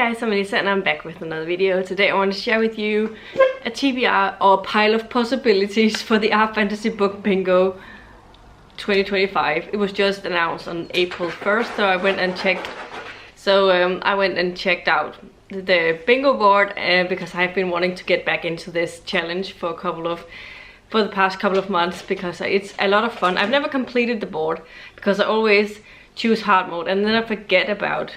guys, I'm Melissa and I'm back with another video. Today I want to share with you a TBR or pile of possibilities for the Art Fantasy Book Bingo 2025. It was just announced on April 1st, so I went and checked. I went and checked out the bingo board because I've been wanting to get back into this challenge for the past couple of months because it's a lot of fun. I've never completed the board because I always choose hard mode and then I forget about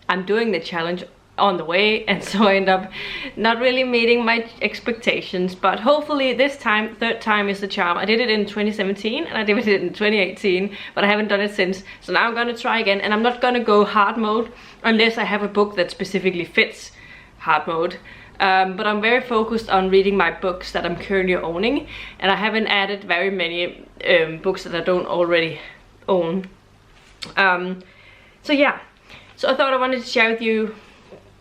I'm doing the challenge on the way, and so I end up not really meeting my expectations. But hopefully this time, third time is the charm. I did it in 2017 and I did it in 2018, but I haven't done it since. So now I'm gonna try again, and I'm not gonna go hard mode unless I have a book that specifically fits hard mode. But I'm very focused on reading my books that I'm currently owning, and I haven't added very many books that I don't already own. So yeah. So I thought I wanted to share with you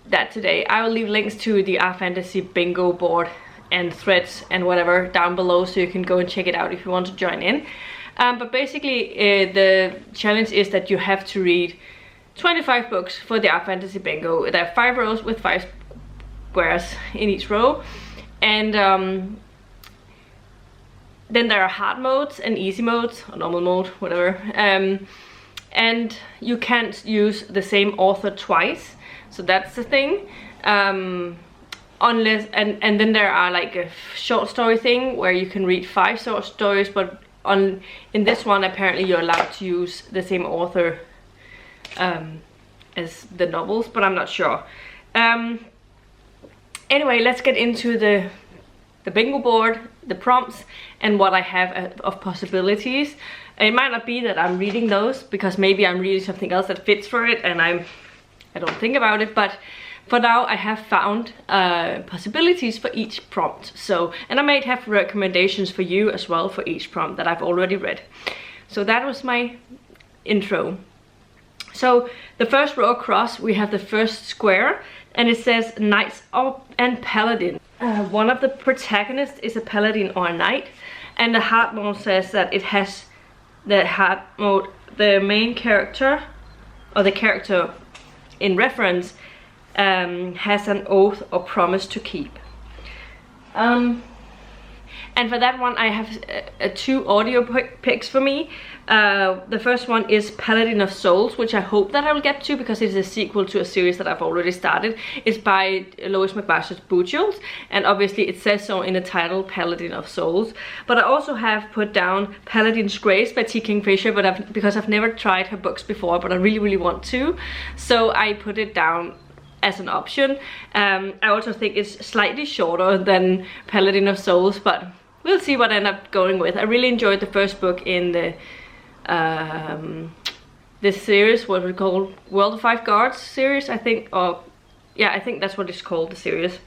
that today. I will leave links to the Art Fantasy bingo board and threads and whatever down below, so you can go and check it out if you want to join in. But basically the challenge is that you have to read 25 books for the Art Fantasy bingo. There are 5 rows with 5 squares in each row, and then there are hard modes and easy modes, or normal mode, whatever. And you can't use the same author twice, so that's the thing. Unless and then there are like a short story thing where you can read 5 short stories, but in this one apparently you're allowed to use the same author as the novels, but I'm not sure. Anyway, let's get into the bingo board, the prompts, and what I have of possibilities. It might not be that I'm reading those, because maybe I'm reading something else that fits for it and I don't think about it, but for now I have found possibilities for each prompt. So, and I might have recommendations for you as well for each prompt that I've already read. So that was my intro. So the first row across we have the first square, and it says Knights and Paladin. One of the protagonists is a paladin or a knight, and the hard mode says that it has the hard mode, the main character or the character in reference has an oath or promise to keep. And for that one I have 2 audio picks for me. The first one is Paladin of Souls, which I hope that I will get to because it's a sequel to a series that I've already started. It's by Lois McMaster's Bookshelves, and obviously it says so in the title, Paladin of Souls. But I also have put down Paladin's Grace by T. Kingfisher, but because I've never tried her books before, but I really want to, so I put it down as an option. I also think it's slightly shorter than Paladin of Souls, but we'll see what I end up going with. I really enjoyed the first book in the this series, what we call World of Five Guards series, I think, or yeah, I think that's what it's called, the series.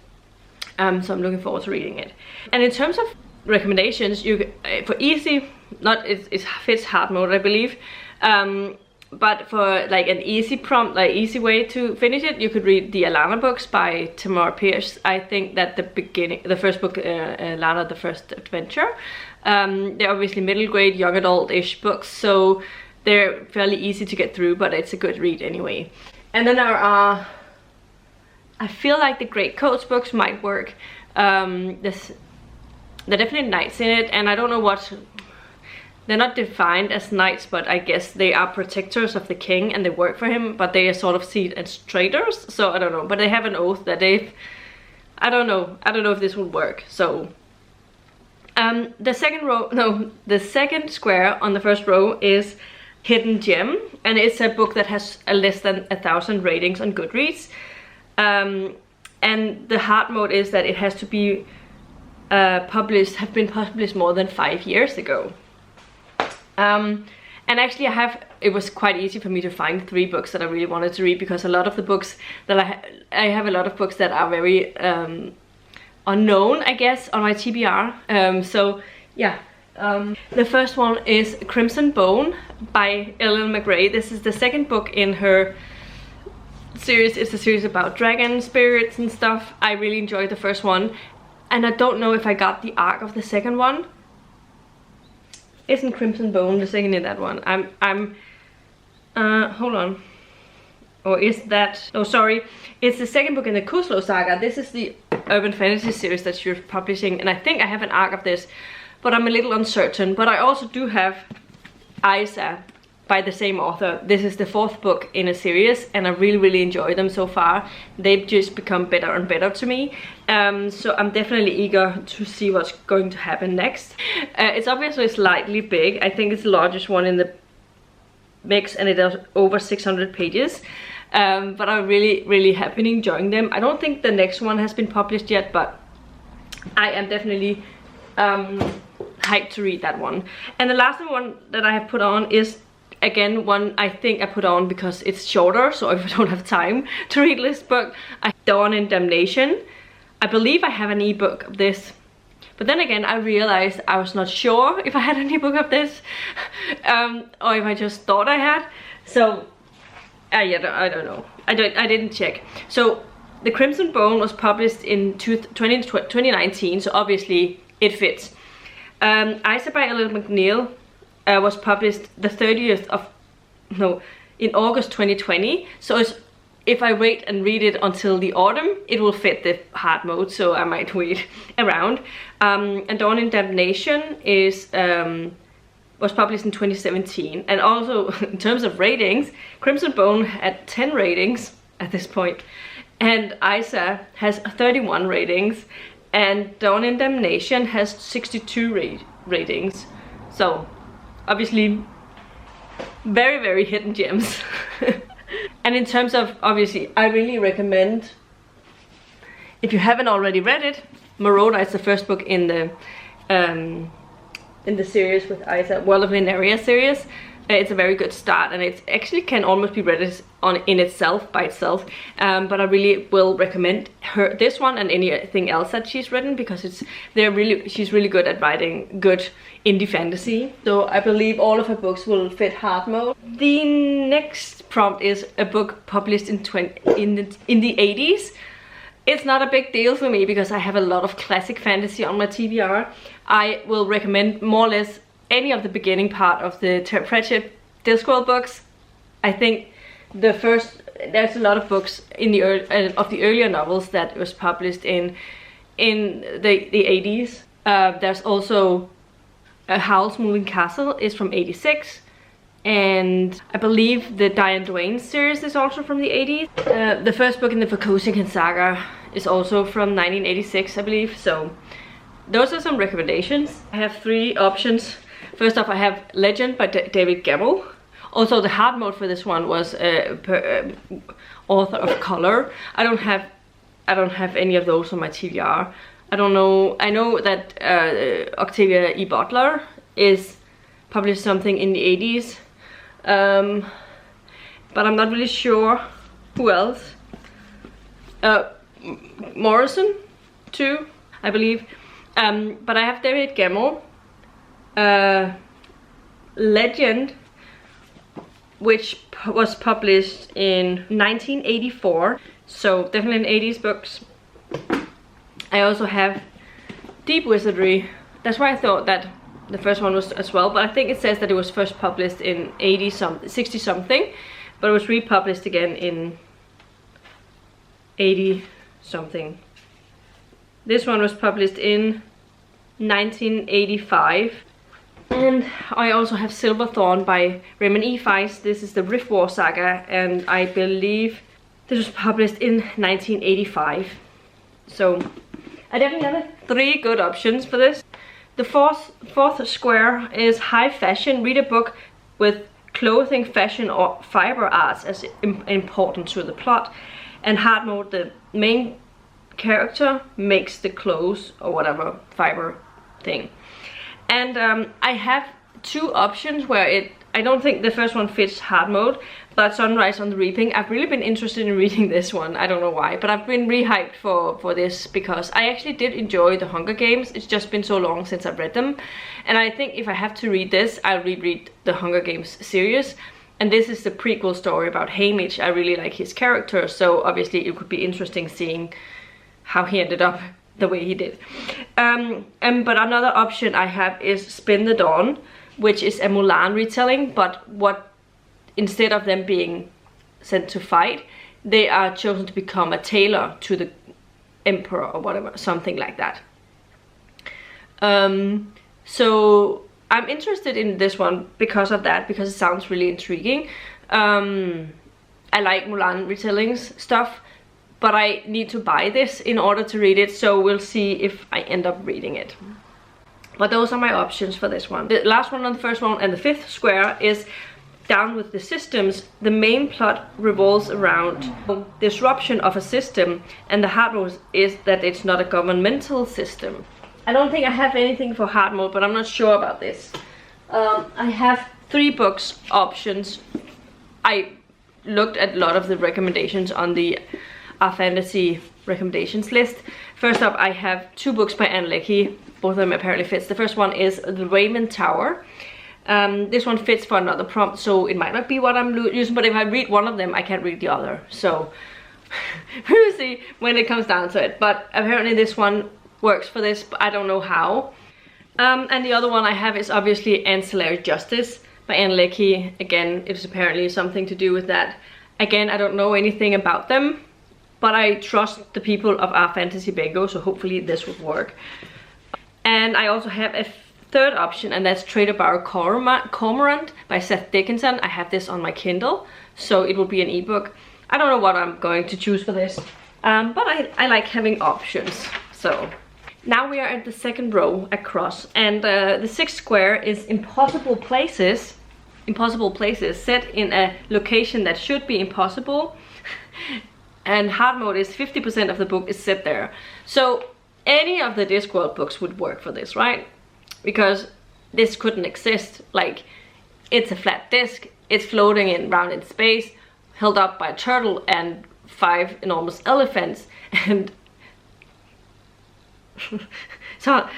So I'm looking forward to reading it. And in terms of recommendations, you for easy, it fits hard mode, I believe. But for like an easy prompt, like easy way to finish it, you could read the Alana books by Tamora Pierce. I think that the first book, Alana, the First Adventure, they're obviously middle grade, young adult-ish books, so they're fairly easy to get through, but it's a good read anyway. And then there are, I feel like the Greatcoats books might work. There's definitely knights in it, and I don't know what. They're not defined as knights, but I guess they are protectors of the king and they work for him, but they are sort of seen as traitors, so I don't know. But they have an oath that I don't know if this would work. So the second square on the first row is Hidden Gem, and it's a book that has less than 1,000 ratings on Goodreads. And the hard mode is that it has to be have been published more than 5 years ago. And actually it was quite easy for me to find 3 books that I really wanted to read, because a lot of the books that I have a lot of books that are very unknown, I guess, on my TBR. So yeah, the first one is Crimson Bone by Ellen McRae. This is the second book in her series. It's a series about dragon spirits and stuff. I really enjoyed the first one, and I don't know if I got the arc of the second one. Isn't Crimson Bone the second in that one? Hold on. or is that, oh sorry, it's the second book in the Kuslo saga. This is the urban fantasy series that you're publishing, and I think I have an arc of this, but I'm a little uncertain. But I also do have Isa by the same author. This is the 4th book in a series, and I really enjoy them so far. They've just become better and better to me, so I'm definitely eager to see what's going to happen next. It's obviously slightly big. I think it's the largest one in the mix, and it is over 600 pages, but I really have been enjoying them. I don't think the next one has been published yet, but I am definitely hyped to read that one. And the last one that I have put on is again one I think I put on because it's shorter, so if I don't have time to read this book, Dawn in Damnation. I believe I have an ebook of this, but then again I realized I was not sure if I had an ebook of this or if I just thought I had. So yeah, I don't know. I didn't check. So The Crimson Bone was published in 2019, so obviously it fits. Isa by Elliot McNeil was published the 30th of, no, in August 2020. So if I wait and read it until the autumn, it will fit the hard mode, so I might wait around. And Dawn in Damnation was published in 2017. And also, in terms of ratings, Crimson Bone had 10 ratings at this point, and Isa has 31 ratings, and Dawn in Damnation has 62 ratings. So obviously very hidden gems. And in terms of, obviously, I really recommend, if you haven't already read it, Marauder is the first book in the series with Isa, World of Lenaria series. It's a very good start, and it actually can almost be read in itself, by itself. But I really will recommend this one and anything else that she's written, because she's really good at writing good indie fantasy. So I believe all of her books will fit hard mode. The next prompt is a book published in the 80s. It's not a big deal for me because I have a lot of classic fantasy on my TBR. I will recommend more or less any of the beginning part of the Pratchett Discworld books. I think there's a lot of books in the of the earlier novels that was published in the 80s. There's also Howl's Moving Castle is from 86, and I believe the Diane Duane series is also from the 80s. The first book in the Vukoshikin saga is also from 1986, I believe. So those are some recommendations. I have 3 options. First off, I have Legend by David Gemmell. Also, the hard mode for this one was author of color. I don't have any of those on my TBR. I don't know. I know that Octavia E. Butler is published something in the 80s, but I'm not really sure who else. Morrison too, I believe. But I have David Gemmell, Legend, which was published in 1984, so definitely an 80s books. I also have Deep Wizardry. That's why I thought that the first one was as well, but I think it says that it was first published in 60 something, but it was republished again in 80 something. This one was published in 1985. And I also have Silverthorn by Raymond E. Feist. This is the Rift War saga, and I believe this was published in 1985. So I definitely have 3 good options for this. The fourth square is high fashion. Read a book with clothing, fashion, or fiber arts as important to the plot. And hard mode, the main character makes the clothes or whatever fiber thing. And I have 2 options where I don't think the first one fits hard mode, but Sunrise on the Reaping. I've really been interested in reading this one. I don't know why, but I've been re-hyped for this because I actually did enjoy the Hunger Games. It's just been so long since I've read them. And I think if I have to read this, I'll reread the Hunger Games series. And this is the prequel story about Haymitch. I really like his character, so obviously it could be interesting seeing how he ended up the way he did. But another option I have is Spin the Dawn, which is a Mulan retelling, but instead of them being sent to fight, they are chosen to become a tailor to the emperor or whatever, something like that. So I'm interested in this one because of that, because it sounds really intriguing. I like Mulan retellings stuff, but I need to buy this in order to read it, so we'll see if I end up reading it. But those are my options for this one. The last one on the first one and the fifth square is Down with the Systems. The main plot revolves around disruption of a system, and the hard mode is that it's not a governmental system. I don't think I have anything for hard mode, but I'm not sure about this. I have 3 books options. I looked at a lot of the recommendations on the fantasy recommendations list. First up, I have 2 books by Ann Leckie. Both of them apparently fits. The first one is The Raven Tower. This one fits for another prompt, so it might not be what I'm using, but if I read one of them, I can't read the other. So we'll see when it comes down to it. But apparently this one works for this, but I don't know how. And the other one I have is obviously Ancillary Justice by Ann Leckie. Again, it's apparently something to do with that. Again, I don't know anything about them, but I trust the people of our Fantasy Bingo, so hopefully this would work. And I also have a third option, and that's Trader Barrow Cormorant by Seth Dickinson. I have this on my Kindle, so it will be an ebook. I don't know what I'm going to choose for this, but I like having options. So now we are at the second row across, and the 6th square is Impossible Places. Impossible Places, set in a location that should be impossible. And hard mode is 50% of the book is set there. So any of the Discworld books would work for this, right? Because this couldn't exist. Like, it's a flat disc, it's floating around in space, held up by a turtle and 5 enormous elephants, and so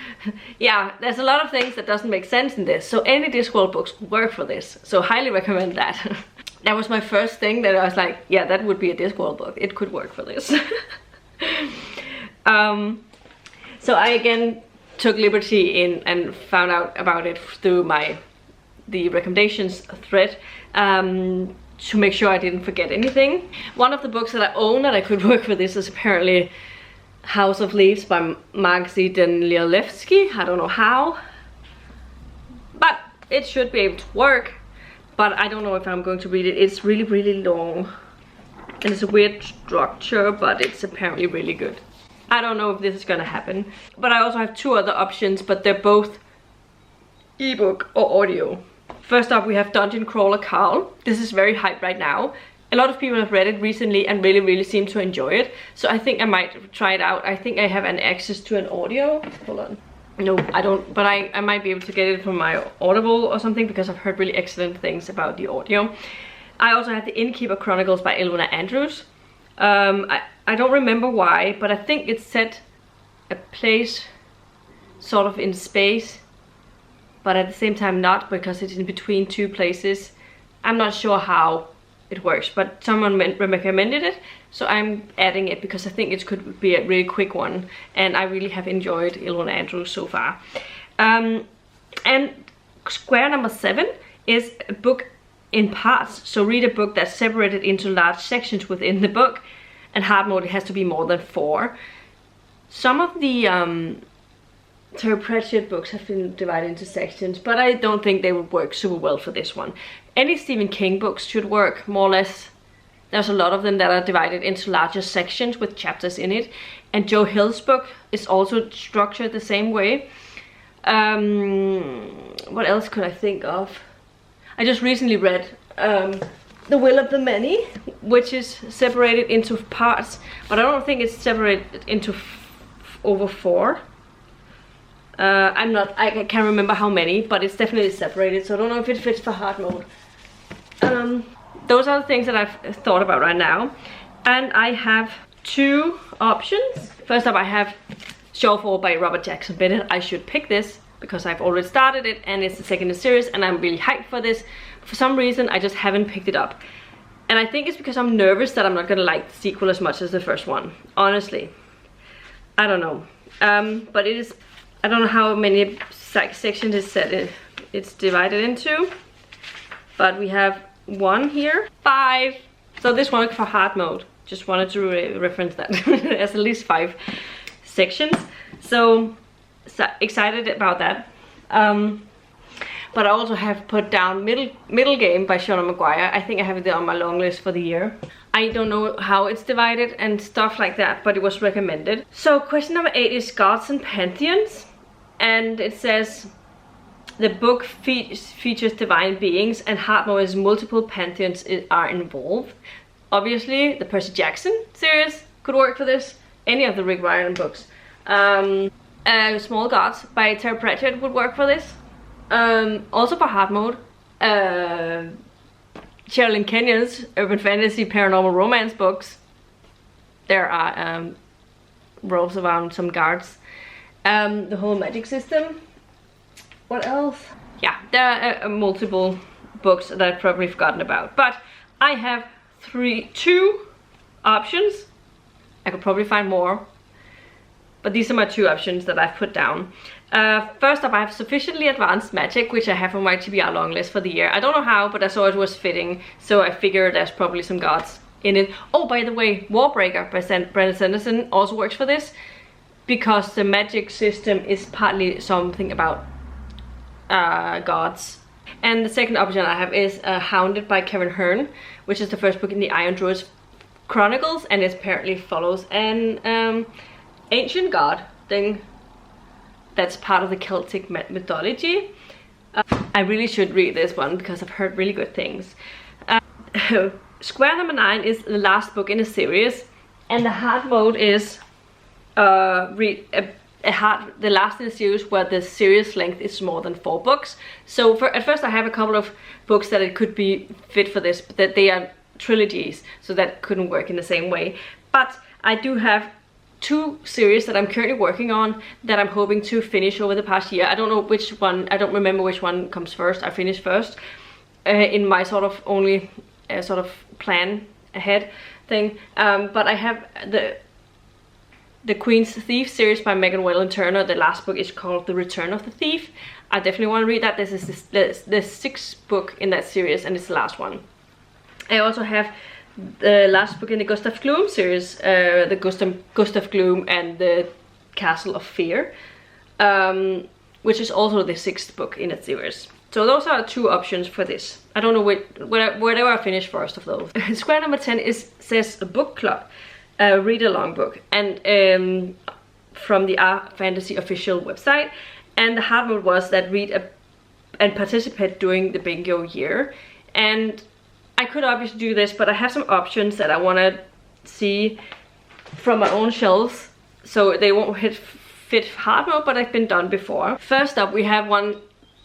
yeah, there's a lot of things that doesn't make sense in this. So any Discworld books work for this, so highly recommend that. That was my first thing that I was like, yeah, that would be a Discworld book, it could work for this. So I again took liberty in and found out about it through the recommendations thread, to make sure I didn't forget anything. One of the books that I own that I could work for this is apparently House of Leaves by Marcy Danielewski. I don't know how, but it should be able to work, but I don't know if I'm going to read it. It's really, really long, and it's a weird structure, but it's apparently really good. I don't know if this is gonna happen, but I also have 2 other options, but they're both ebook or audio. First up, we have Dungeon Crawler Carl. This is very hyped right now. A lot of people have read it recently and really seem to enjoy it, so I think I might try it out. I think I have an access to an audio. Hold on. No, I don't, but I might be able to get it from my Audible or something, because I've heard really excellent things about the audio. I also have The Innkeeper Chronicles by Ilona Andrews. I don't remember why, but I think it's set a place sort of in space, but at the same time not, because it's in between 2 places. I'm not sure how it works, but someone recommended it, so I'm adding it because I think it could be a really quick one, and I really have enjoyed Ilona Andrews so far. And square number 7 is a book in parts, so read a book that's separated into large sections within the book, and hard mode, it has to be more than 4. Some of the Terry Pratchett books have been divided into sections, but I don't think they would work super well for this one. Any Stephen King books should work, more or less. There's a lot of them that are divided into larger sections with chapters in it, and Joe Hill's book is also structured the same way. What else could I think of? I just recently read The Will of the Many, which is separated into parts, but I don't think it's separated into over 4. I can't remember how many, but it's definitely separated, so I don't know if it fits for hard mode. Those are the things that I've thought about right now, and I have 2 options. First up, I have Shawfall by Robert Jackson Bennett. I should pick this because I've already started it, and it's the second in the series, and I'm really hyped for this. For some reason, I just haven't picked it up, and I think it's because I'm nervous that I'm not gonna like the sequel as much as the first one. Honestly, I don't know. But it is, I don't know how many sections it's divided into, but we have 1 here, 5, So this one for hard mode. Just wanted to reference that. There's at least 5 sections. So excited about that. But I also have put down Middle Game by Seanan McGuire. I think I have it on my long list for the year. I don't know how it's divided and stuff like that, but it was recommended. So question number 8 is Gods and Pantheons. And it says, the book features divine beings and hard mode is multiple pantheons are involved. Obviously, the Percy Jackson series could work for this. Any of the Rick Riordan books. Small Gods by Terry Pratchett would work for this. Also for hard mode. Sherilyn Kenyon's urban fantasy paranormal romance books. There are rows around some guards. The whole magic system. What else? Yeah, there are multiple books that I've probably forgotten about. But I have 2 options. I could probably find more. But these are my 2 options that I've put down. First up, I have Sufficiently Advanced Magic, which I have on my TBR long list for the year. I don't know how, but I saw it was fitting, so I figured there's probably some gods in it. Oh, by the way, Warbreaker by Brandon Sanderson also works for this, because the magic system is partly something about gods. And the second option I have is Hounded by Karen Hearn, which is the first book in the Iron Druids Chronicles, and it apparently follows an ancient god thing that's part of the Celtic mythology. I really should read this one because I've heard really good things. Square number 9 is the last book in a series, and the hard mode is the last in the series where the series length is more than 4 books. So at first I have a couple of books that it could be fit for this, but that they are trilogies, so that couldn't work in the same way. But I do have 2 series that I'm currently working on that I'm hoping to finish over the past year. I don't know which one, I don't remember which one comes first. I finished first in my sort of only sort of plan ahead thing. But I have the Queen's Thief series by Megan Whalen Turner. The last book is called The Return of the Thief. I definitely want to read that. This is the 6th book in that series, and it's the last one. I also have the last book in the Gustav Gloom series, the Gustav Gloom and the Castle of Fear, which is also the 6th book in that series. So those are 2 options for this. I don't know whatever I finish first of those. Square number 10 says a book club, a read-along book, and from the Art Fantasy official website. And the hard mode was that read and participate during the bingo year. And I could obviously do this, but I have some options that I want to see from my own shelves, so they won't fit hard mode, but I've been done before. First up, we have one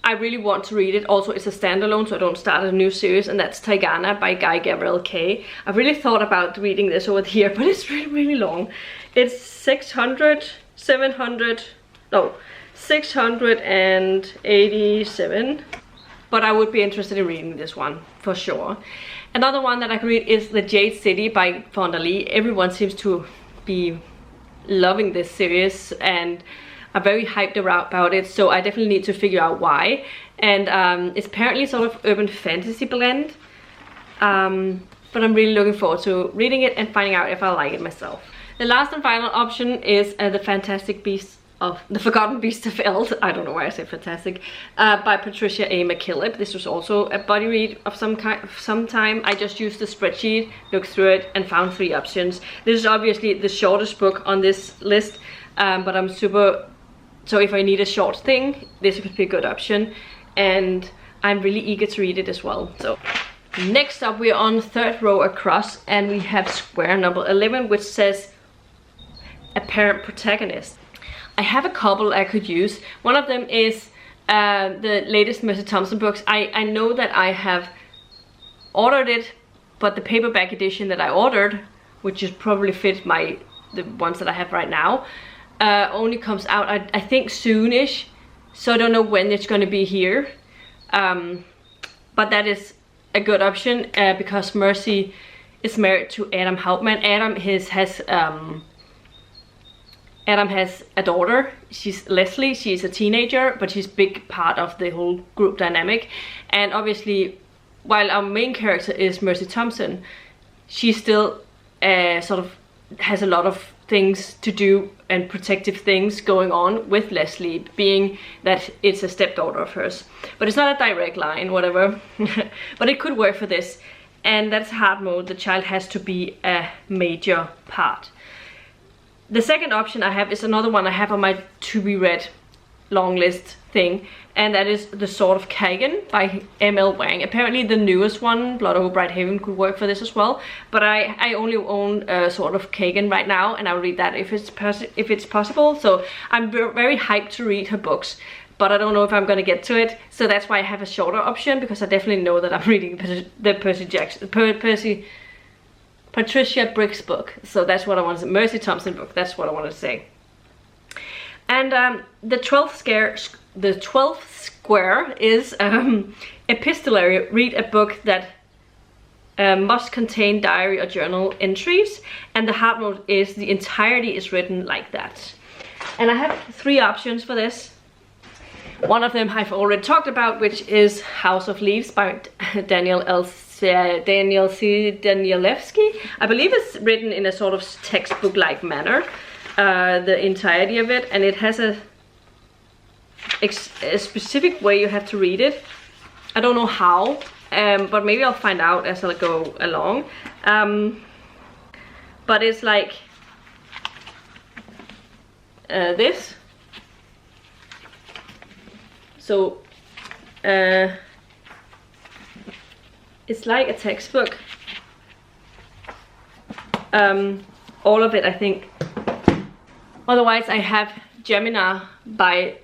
I really want to read. It also is a standalone, so I don't start a new series, and that's Taigana by Guy Gabriel Kay. I've really thought about reading this over here, but it's really long. It's 687, but I would be interested in reading this one for sure. Another one that I can read is The Jade City by Fonda Lee. Everyone seems to be loving this series and are very hyped about it, so I definitely need to figure out why. And it's apparently sort of urban fantasy blend, but I'm really looking forward to reading it and finding out if I like it myself. The last and final option is The Fantastic Beasts of the Forgotten Beasts of Eld, I don't know why I say fantastic, by Patricia A. McKillip. This was also a body read of some time. I just used the spreadsheet, looked through it, and found 3 options. This is obviously the shortest book on this list, but I'm super, so if I need a short thing, this could be a good option, and I'm really eager to read it as well. So next up, we're on 3rd row across, and we have square number 11, which says Apparent Protagonist. I have a couple I could use. One of them is the latest Mercy Thompson books. I know that I have ordered it, but the paperback edition that I ordered, which is probably fit the ones that I have right now, only comes out I think soonish, so I don't know when it's going to be here. But that is a good option because Mercy is married to Adam Hauptmann. Adam has a daughter. She's Leslie. She's a teenager, but she's a big part of the whole group dynamic. And obviously, while our main character is Mercy Thompson, she still sort of has a lot of things to do and protective things going on with Leslie, being that it's a stepdaughter of hers. But it's not a direct line, whatever. But it could work for this. And that's hard mode. The child has to be a major part. The second option I have is another one I have on my to be read long list thing, and that is The Sword of Kagan by M.L. Wang. Apparently the newest one, Blood Over Brighthaven, could work for this as well, but I only own Sword of Kagan right now, and I'll read that if it's possible. So I'm very hyped to read her books, but I don't know if I'm gonna get to it, so that's why I have a shorter option, because I definitely know that I'm reading the Patricia Briggs book. So that's what I want to say. Mercy Thompson book, that's what I want to say. And the 12th square is epistolary. Read a book that must contain diary or journal entries, and the hard mode is the entirety is written like that. And I have 3 options for this. One of them I've already talked about, which is House of Leaves by Daniel C. Danielewski. I believe it's written in a sort of textbook-like manner, the entirety of it, and it has a specific way you have to read it. I don't know how, but maybe I'll find out as I go along. But it's like this. So it's like a textbook. All of it, I think. Otherwise, I have Gemini by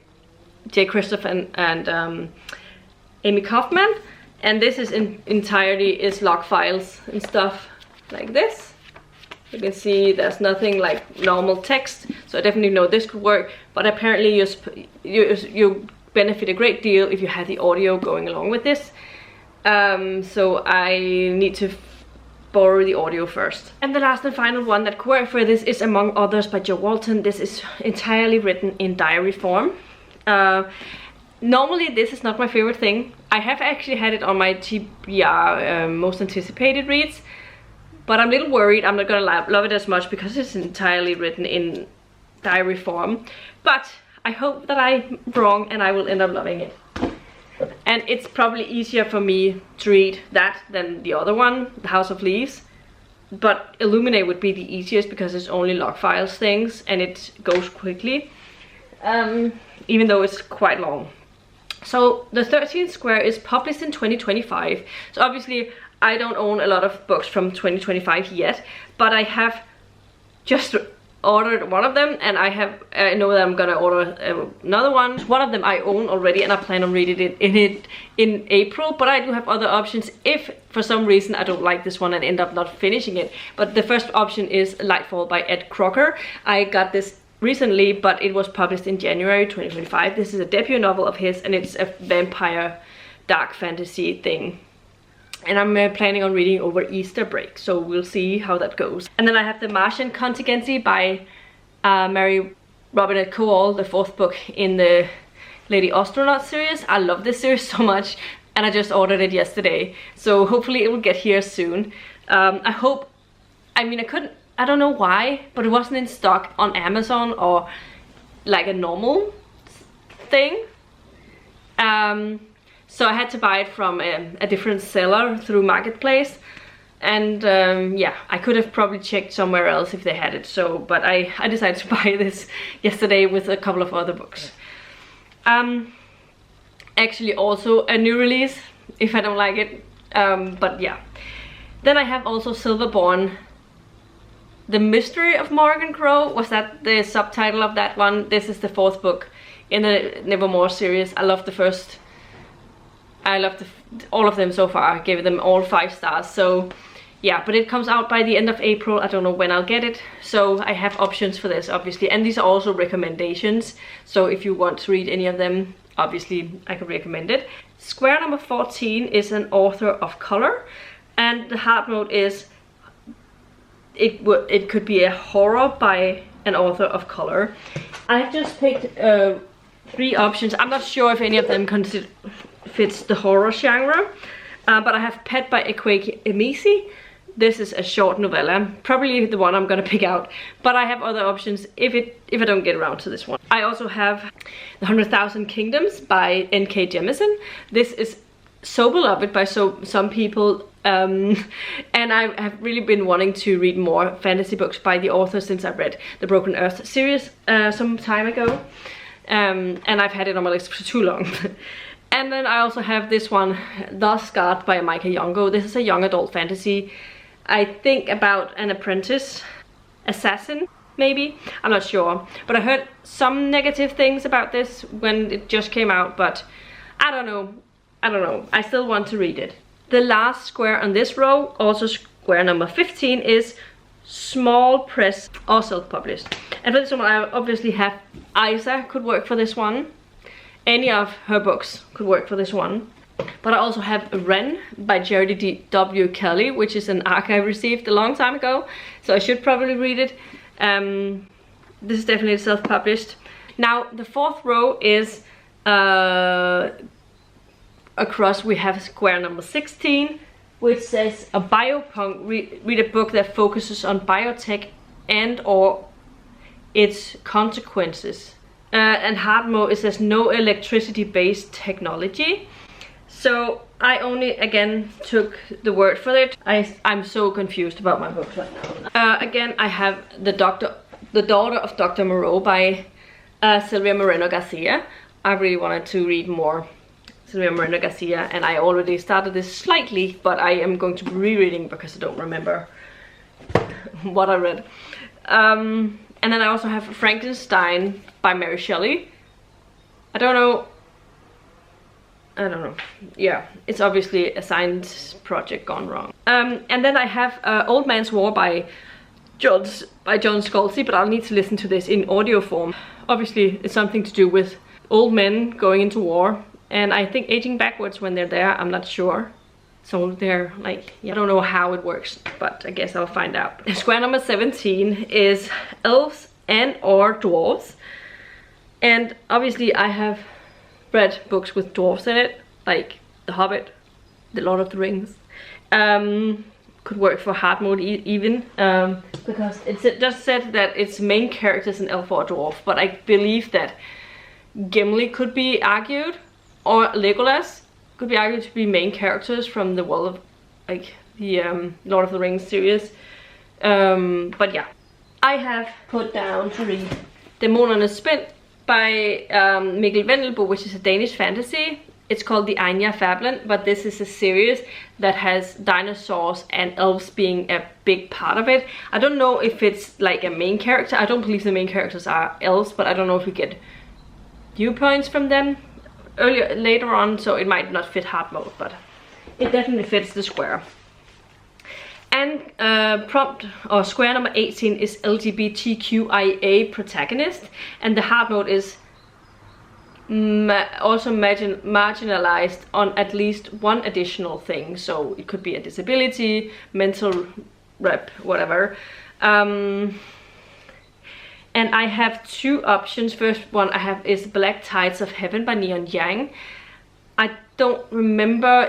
Jay Christopher and Amy Kaufman, and this is in entirety is log files and stuff like this. You can see there's nothing like normal text, so I definitely know this could work. But apparently, you benefit a great deal if you have the audio going along with this. So I need to borrow the audio first. And the last and final one that could work for this is Among Others by Jo Walton. This is entirely written in diary form. Normally this is not my favorite thing. I have actually had it on my TBR most anticipated reads, but I'm a little worried I'm not gonna love it as much because it's entirely written in diary form. But I hope that I'm wrong and I will end up loving it. And it's probably easier for me to read that than the other one, The House of Leaves. But Illuminate would be the easiest because it's only log files things and it goes quickly. Even though it's quite long. So the 13th square is published in 2025. So obviously I don't own a lot of books from 2025 yet, but I have just ordered one of them, and I know that I'm gonna order another one. One of them I own already, and I plan on reading it in April, but I do have other options if for some reason I don't like this one and end up not finishing it. But the first option is Lightfall by Ed Crocker. I got this recently, but it was published in January 2025. This is a debut novel of his, and it's a vampire dark fantasy thing. And I'm planning on reading over Easter break, so we'll see how that goes. And then I have The Martian Contingency by Mary Robinette Kowal, the 4th book in the Lady Astronaut series. I love this series so much, and I just ordered it yesterday, so hopefully it will get here soon. I don't know why, but it wasn't in stock on Amazon or like a normal thing. So I had to buy it from a different seller through Marketplace. And yeah, I could have probably checked somewhere else if they had it. So, but I decided to buy this yesterday with a couple of other books. Actually also a new release, if I don't like it. But yeah. Then I have also Silverborn, The Mystery of Morgan Crow. Was that the subtitle of that one? This is the 4th book in the Nevermore series. I love the first. I loved all of them so far. I gave them all 5 stars. So yeah, but it comes out by the end of April. I don't know when I'll get it. So I have options for this, obviously. And these are also recommendations. So if you want to read any of them, obviously I could recommend it. Square number 14 is an author of color. And the hard mode is, it could be a horror by an author of color. I've just picked 3 options. I'm not sure if any of them fits the horror genre, but I have Pet by Ekweke Emisi, This is a short novella, probably the one I'm gonna pick out, but I have other options if I don't get around to this one. I also have The 100,000 Kingdoms by N.K. Jemisin. This is so beloved by some people, and I have really been wanting to read more fantasy books by the author since I read the Broken Earth series some time ago, and I've had it on my list for too long. And then I also have this one, The Scarred by Micah Youngo. This is a young adult fantasy, I think about an apprentice assassin, maybe, I'm not sure, but I heard some negative things about this when it just came out, but I don't know, I still want to read it. The last square on this row, also square number 15, is small press or self-published. And for this one I obviously have Isa could work for this one. Any of her books could work for this one. But I also have Wren by Jerry W. Kelly, which is an arc I received a long time ago, so I should probably read it. This is definitely self-published. Now the fourth row is across we have square number 16, which says a biopunk. Read a book that focuses on biotech and or its consequences. And hard mode, it says no electricity based technology. So I only again took the word for it. I'm so confused about my books right now. Again, I have The Daughter of Dr. Moreau by Silvia Moreno Garcia. I really wanted to read more Silvia Moreno Garcia, and I already started this slightly, but I am going to be rereading because I don't remember what I read. And then I also have Frankenstein by Mary Shelley. I don't know. Yeah, it's obviously a science project gone wrong. And then I have Old Man's War by John Scalzi, but I'll need to listen to this in audio form. Obviously, it's something to do with old men going into war, and I think aging backwards when they're there. I'm not sure. So they're like, yeah, I don't know how it works, but I guess I'll find out. Square number 17 is elves and or dwarves. And obviously I have read books with dwarves in it, like The Hobbit, The Lord of the Rings. Could work for hard mode even, because it just said that its main character is an elf or a dwarf, but I believe that Gimli could be argued, or Legolas could be argued to be main characters from the world of like the Lord of the Rings series. But yeah, I have put down to read The Moon on a Spin by Mikkel Vendelbo, which is a Danish fantasy. It's called the Anya Fabland, but this is a series that has dinosaurs and elves being a big part of it. I don't know if it's like a main character. I don't believe the main characters are elves, but I don't know if we get viewpoints from them later on, so it might not fit hard mode, but it definitely fits the square. And prompt or square number 18 is LGBTQIA protagonist, and the hard mode is also marginalized on at least one additional thing. So it could be a disability, mental rep, whatever. And I have two options. First one I have is Black Tides of Heaven by Neon Yang. I don't remember.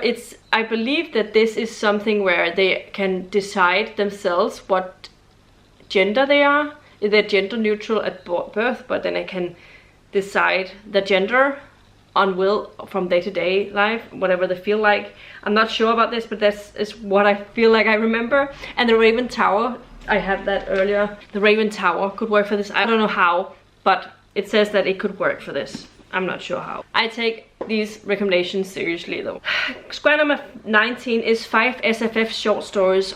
I believe that this is something where they can decide themselves what gender they are. They're gender neutral at birth, but then they can decide the gender on will from day-to-day life, whatever they feel like. I'm not sure about this, but this is what I feel like I remember. And the Raven Tower, I had that earlier. The Raven Tower could work for this. I don't know how, but it says that it could work for this. I'm not sure how. I take these recommendations seriously though. Square number 19 is 5 SFF short stories,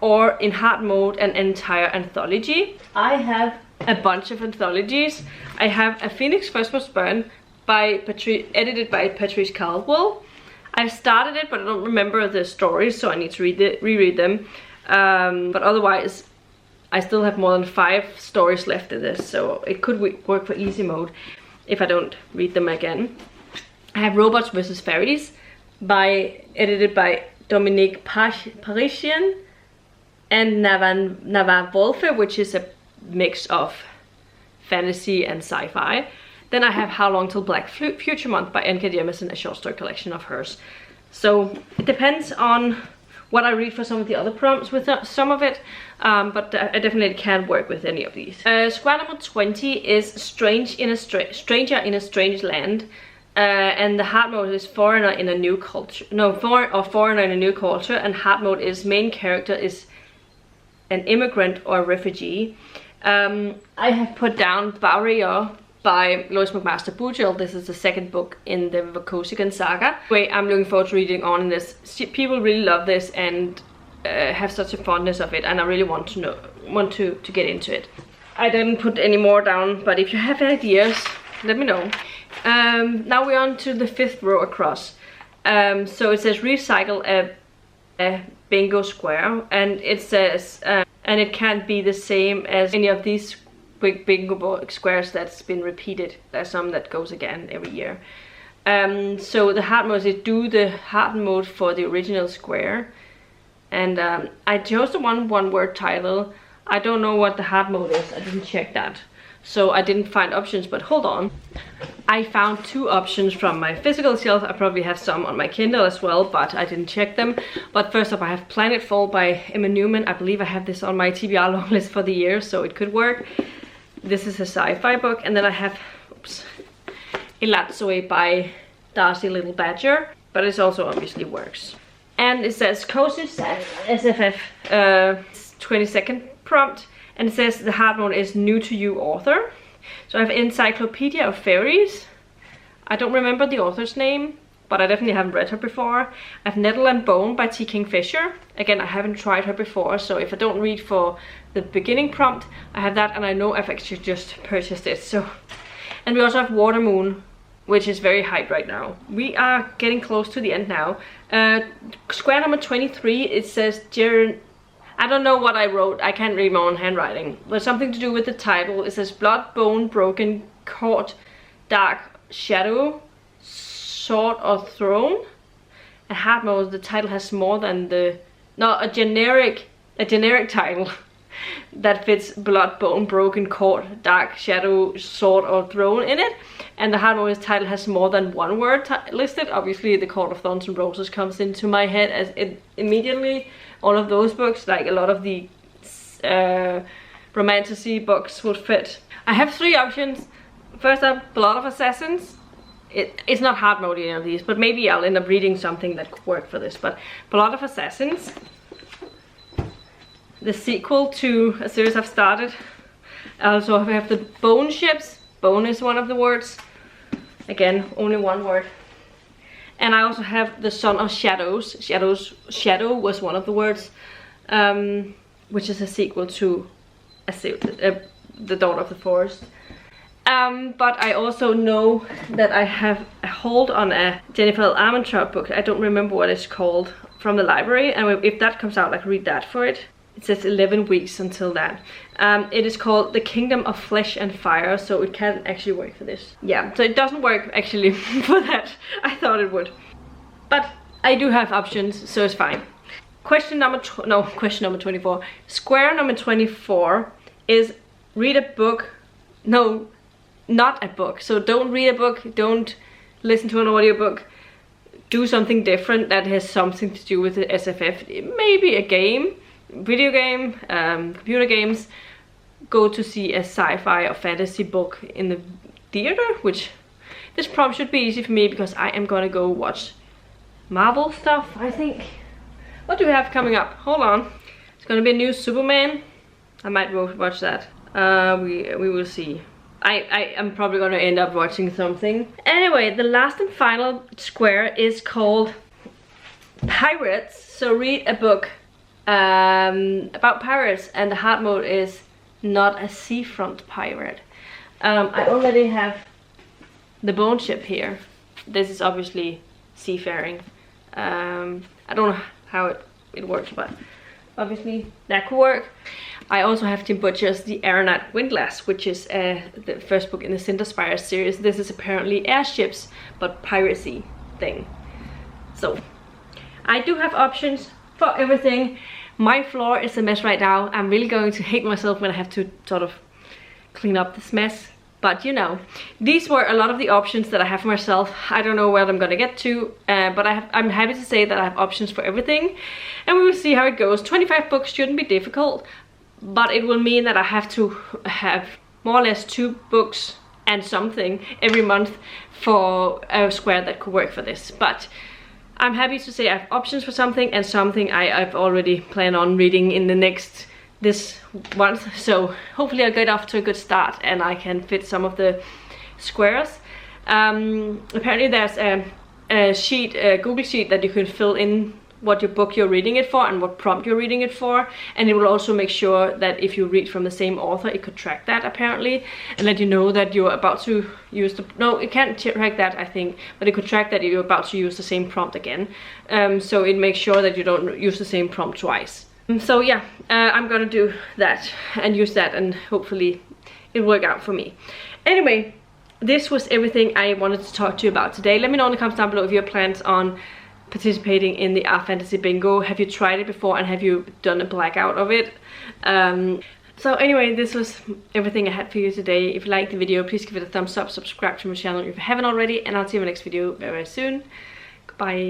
or in hard mode an entire anthology. I have a bunch of anthologies. I have A Phoenix First Must Burn by edited by Patrice Caldwell. I've started it, but I don't remember the stories, so I need to reread them. But otherwise, I still have more than 5 stories left in this, so it could work for easy mode if I don't read them again. I have Robots vs. Fairies edited by Dominique Parisian and Navan Wolfe, which is a mix of fantasy and sci-fi. Then I have How Long Till Black Future Month by N.K. Jemisin, a short story collection of hers. So it depends on what I read for some of the other prompts with some of it, but I definitely can't work with any of these. Square number 20 is Stranger in a Strange Land, and the hard mode is Foreigner in a New Culture. No, Foreigner in a New Culture, and hard mode is main character is an immigrant or a refugee. I have put down Barrier by Lois McMaster Bujold. This is the second book in the Vorkosigan saga. Wait, I'm looking forward to reading on in this. People really love this and have such a fondness of it, and I really want to get into it. I didn't put any more down, but if you have ideas, let me know. Now we're on to the 5th row across. So it says recycle a bingo square, and it says and it can't be the same as any of these big bingo squares that's been repeated. There's some that goes again every year. So the hard mode is do the hard mode for the original square, and I chose the one word title. I don't know what the hard mode is, I didn't check that, so I didn't find options. But hold on, I found 2 options from my physical shelf. I probably have some on my Kindle as well, but I didn't check them. But first up, I have Planetfall by Emma Newman. I believe I have this on my TBR long list for the year, so it could work. This is a sci-fi book. And then I have Elatsue by Darcy Little Badger, but it also obviously works. And it says Cozy Set SFF 22nd prompt, and it says the hard mode is new to you author. So I have Encyclopedia of Fairies. I don't remember the author's name, but I definitely haven't read her before. I have Nettle and Bone by T. Kingfisher. Again, I haven't tried her before, so if I don't read for the beginning prompt, I have that, and I know I've actually just purchased it. So, and we also have Watermoon, which is very hyped right now. We are getting close to the end now. Square number 23, it says I don't know what I wrote, I can't read my own handwriting, but something to do with the title. It says Blood, Bone, Broken, Court, Dark, Shadow, Sword or Throne. And hard mode, the title has more than a generic title that fits Blood, Bone, Broken, Court, Dark, Shadow, Sword or Throne in it. And the hard mode title has more than one word listed. Obviously the Court of Thorns and Roses comes into my head as it immediately. All of those books, like a lot of the romantasy books would fit. I have 3 options. First up, Blood of Assassins. It's not hard mode any of these, but maybe I'll end up reading something that could work for this. But Blood of Assassins, the sequel to a series I've started. I also have the Bone Ships. Bone is one of the words. Again, only one word. And I also have the Son of Shadows. Shadow was one of the words, which is a sequel to The Dawn of the Forest. But I also know that I have a hold on a Jennifer L. Armentrout book. I don't remember what it's called, from the library, and if that comes out, I can read that for it. It says 11 weeks until that. It is called The Kingdom of Flesh and Fire, so it can actually work for this. Yeah, so it doesn't work actually for that. I thought it would. But I do have options, so it's fine. Question number 24. Square number 24 is read a book. No, not a book. So don't read a book, don't listen to an audiobook. Do something different that has something to do with the SFF. Maybe a game. Video game, computer games. Go to see a sci-fi or fantasy book in the theater, which this prompt should be easy for me because I am gonna go watch Marvel stuff, I think. What do we have coming up? Hold on. It's gonna be a new Superman. I might watch that. We will see. I am probably gonna end up watching something. Anyway, the last and final square is called Pirates. So read a book about pirates, and the hard mode is not a seafront pirate. I already have the Bone Ship here. This is obviously seafaring. I don't know how it works, but obviously that could work. I also have Tim Butcher's The Aeronaut Windlass, which is the first book in the Cinderspire series. This is apparently airships, but piracy thing. So I do have options for everything. My floor is a mess right now. I'm really going to hate myself when I have to sort of clean up this mess. But you know, these were a lot of the options that I have for myself. I don't know where I'm gonna get to, but I'm happy to say that I have options for everything, and we will see how it goes. 25 books shouldn't be difficult, but it will mean that I have to have more or less 2 books and something every month for a square that could work for this. But I'm happy to say I have options for something, and something I've already planned on reading in this month. So hopefully I'll get off to a good start and I can fit some of the squares. Apparently there's a Google sheet that you can fill in what your book you're reading it for and what prompt you're reading it for, and it will also make sure that if you read from the same author, it could track that apparently, and let you know that you're about to use no, it can't track that, I think, but it could track that you're about to use the same prompt again. So it makes sure that you don't use the same prompt twice. So yeah, I'm gonna do that and use that, and hopefully it'll work out for me. Anyway, this was everything I wanted to talk to you about today. Let me know in the comments down below if you have plans on participating in the Art Fantasy Bingo. Have you tried it before, and have you done a blackout of it? So anyway, this was everything I had for you today. If you liked the video, please give it a thumbs up, subscribe to my channel if you haven't already, and I'll see you in my next video very, very soon. Goodbye.